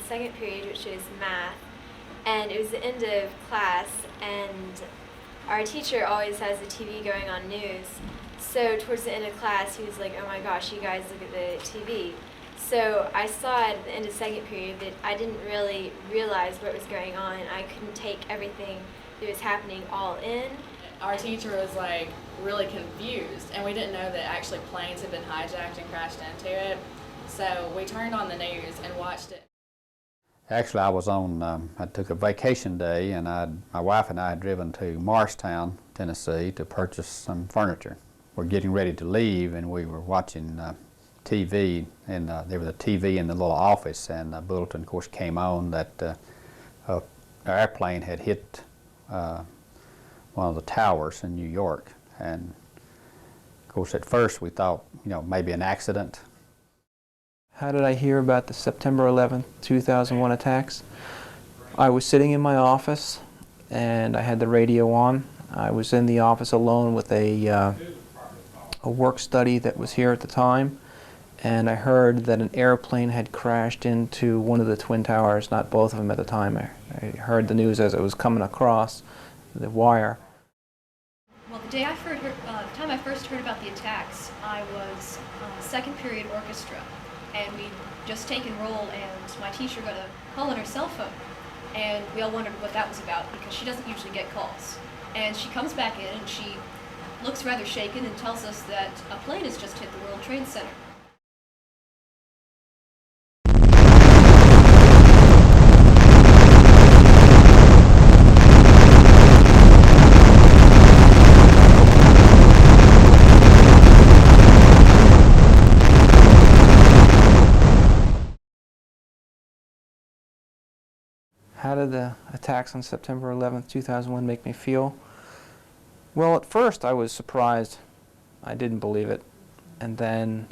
second period, which is math, and it was the end of class, and our teacher always has the TV going on news. So towards the end of class, he was like, "Oh my gosh, you guys look at the TV." So I saw it at the end of second period, but I didn't really realize what was going on. I couldn't take everything that was happening all in. Our teacher was like really confused, and we didn't know that actually planes had been hijacked and crashed into it. So we turned on the news and watched it. Actually, I was on, I took a vacation day, and my wife and I had driven to Morristown, Tennessee to purchase some furniture. We're getting ready to leave, and we were watching TV, and there was a TV in the little office, and a bulletin, of course, came on that an airplane had hit one of the towers in New York. And of course, at first we thought, maybe an accident. How did I hear about the September 11th, 2001 attacks? I was sitting in my office and I had the radio on. I was in the office alone with a work study that was here at the time, and I heard that an airplane had crashed into one of the Twin Towers, not both of them at the time. I heard the news as it was coming across the wire. Well, the time I first heard about the attacks, I was second period orchestra, and we'd just taken roll, and my teacher got a call on her cell phone, and we all wondered what that was about because she doesn't usually get calls. And she comes back in and she looks rather shaken and tells us that a plane has just hit the World Trade Center. How did the attacks on September 11th, 2001 make me feel? Well, at first I was surprised. I didn't believe it. And then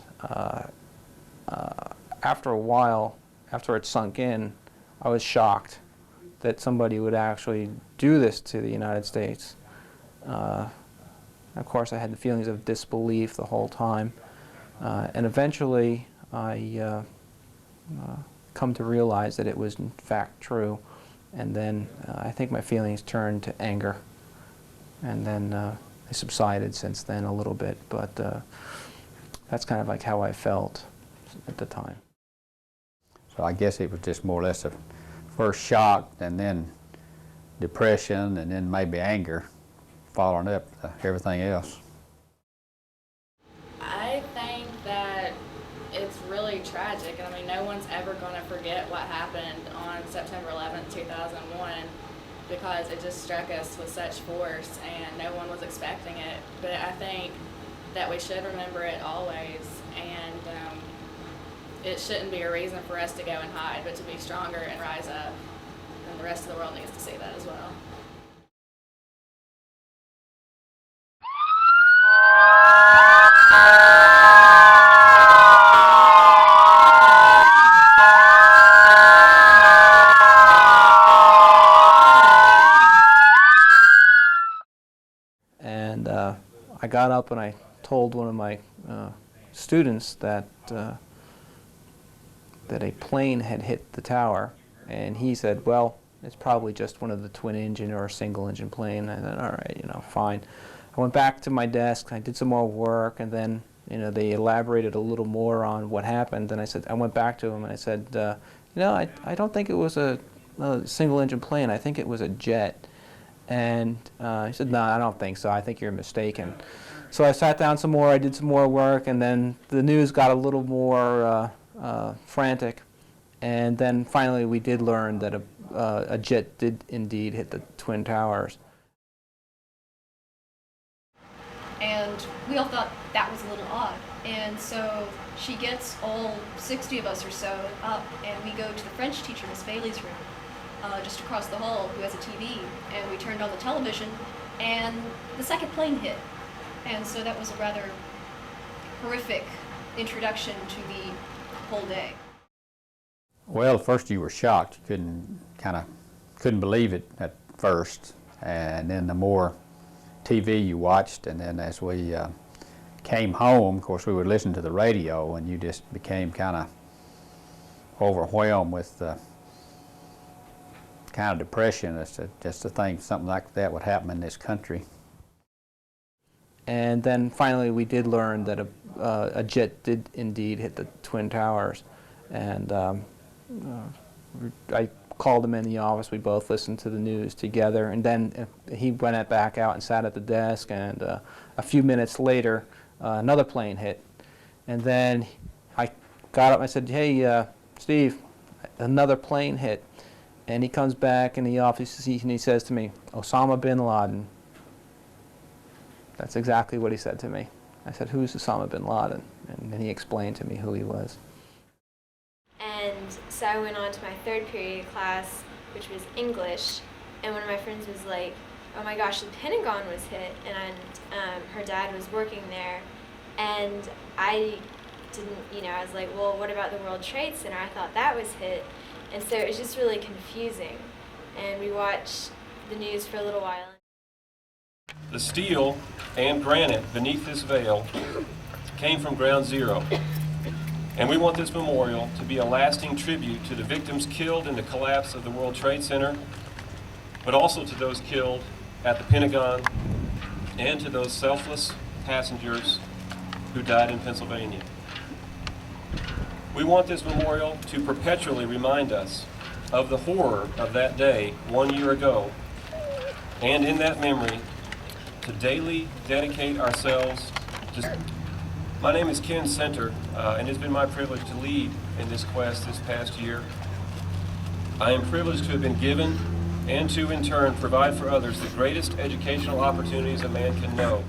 after a while, after it sunk in, I was shocked that somebody would actually do this to the United States. Of course, I had the feelings of disbelief the whole time. And eventually I come to realize that it was in fact true. And then I think my feelings turned to anger, and then they subsided since then a little bit, but that's kind of like how I felt at the time. So I guess it was just more or less a first shock, and then depression, and then maybe anger following up everything else. I think that it's really tragic. I mean, no one's ever going to forget what happened on September 11th, 2001, because it just struck us with such force and no one was expecting it. But I think that we should remember it always, and it shouldn't be a reason for us to go and hide, but to be stronger and rise up. And the rest of the world needs to see that as well. And I got up and I told one of my students that that a plane had hit the tower, and he said, "Well, it's probably just one of the twin engine or a single engine plane." I said, "All right, fine." I went back to my desk, I did some more work, and then they elaborated a little more on what happened. And I went back to him and I said, I don't think it was a single engine plane. I think it was a jet." And he said, "No, I don't think so. I think you're mistaken." So I sat down some more, I did some more work, and then the news got a little more frantic. And then finally we did learn that a jet did indeed hit the Twin Towers. And we all thought that was a little odd. And so she gets all 60 of us or so up, and we go to the French teacher, Miss Bailey's room, just across the hall, who has a TV, and we turned on the television, and the second plane hit. And so that was a rather horrific introduction to the whole day. Well, at first you were shocked. You couldn't believe it at first, and then the more TV you watched, and then as we came home, of course we would listen to the radio, and you just became kind of overwhelmed with kind of depression just to think something like that would happen in this country. And then finally we did learn that a jet did indeed hit the Twin Towers. And I called him in the office. We both listened to the news together. And then he went back out and sat at the desk. And a few minutes later, another plane hit. And then I got up and I said, "Hey, Steve, another plane hit." And he comes back in the office and he says to me, "Osama bin Laden." That's exactly what he said to me. I said, "Who's Osama bin Laden?" And then he explained to me who he was. And so I went on to my third period class, which was English, and one of my friends was like, "Oh my gosh, the Pentagon was hit," and her dad was working there, and I didn't, I was like, "Well, what about the World Trade Center? I thought that was hit," and so it was just really confusing, and we watched the news for a little while. The steel and granite beneath this veil came from ground zero. And we want this memorial to be a lasting tribute to the victims killed in the collapse of the World Trade Center, but also to those killed at the Pentagon and to those selfless passengers who died in Pennsylvania. We want this memorial to perpetually remind us of the horror of that day 1 year ago, and in that memory, to daily dedicate ourselves to... My name is Ken Center, and it's been my privilege to lead in this quest this past year. I am privileged to have been given and to, in turn, provide for others the greatest educational opportunities a man can know.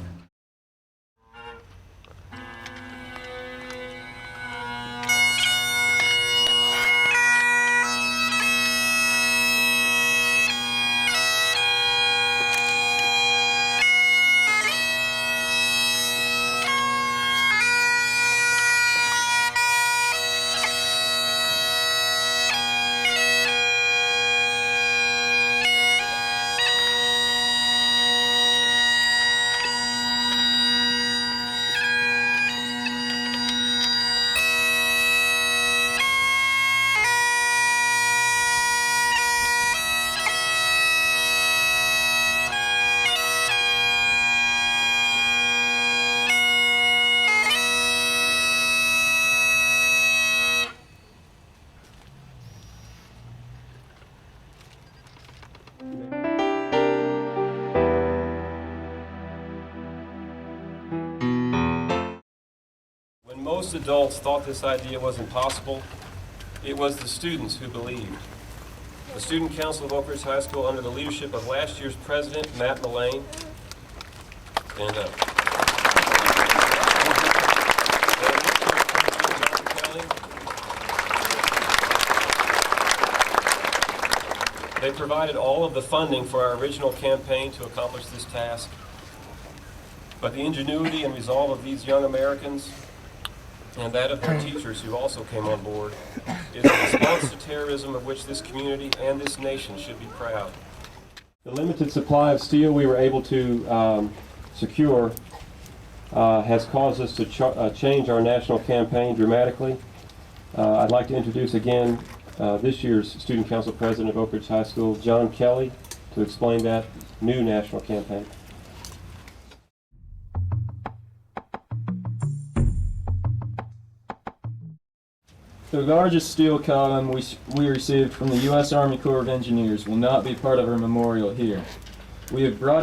When most adults thought this idea was impossible, it was the students who believed. The Student Council of ORHS High School, under the leadership of last year's president, Matt Mullane, stand up. They provided all of the funding for our original campaign to accomplish this task. But the ingenuity and resolve of these young Americans and that of their teachers who also came on board is a response to terrorism of which this community and this nation should be proud. The limited supply of steel we were able to secure has caused us to change our national campaign dramatically. I'd like to introduce again this year's Student Council President of Oak Ridge High School, John Kelly, to explain that new national campaign. The largest steel column we received from the U.S. Army Corps of Engineers will not be part of our memorial here. We have brought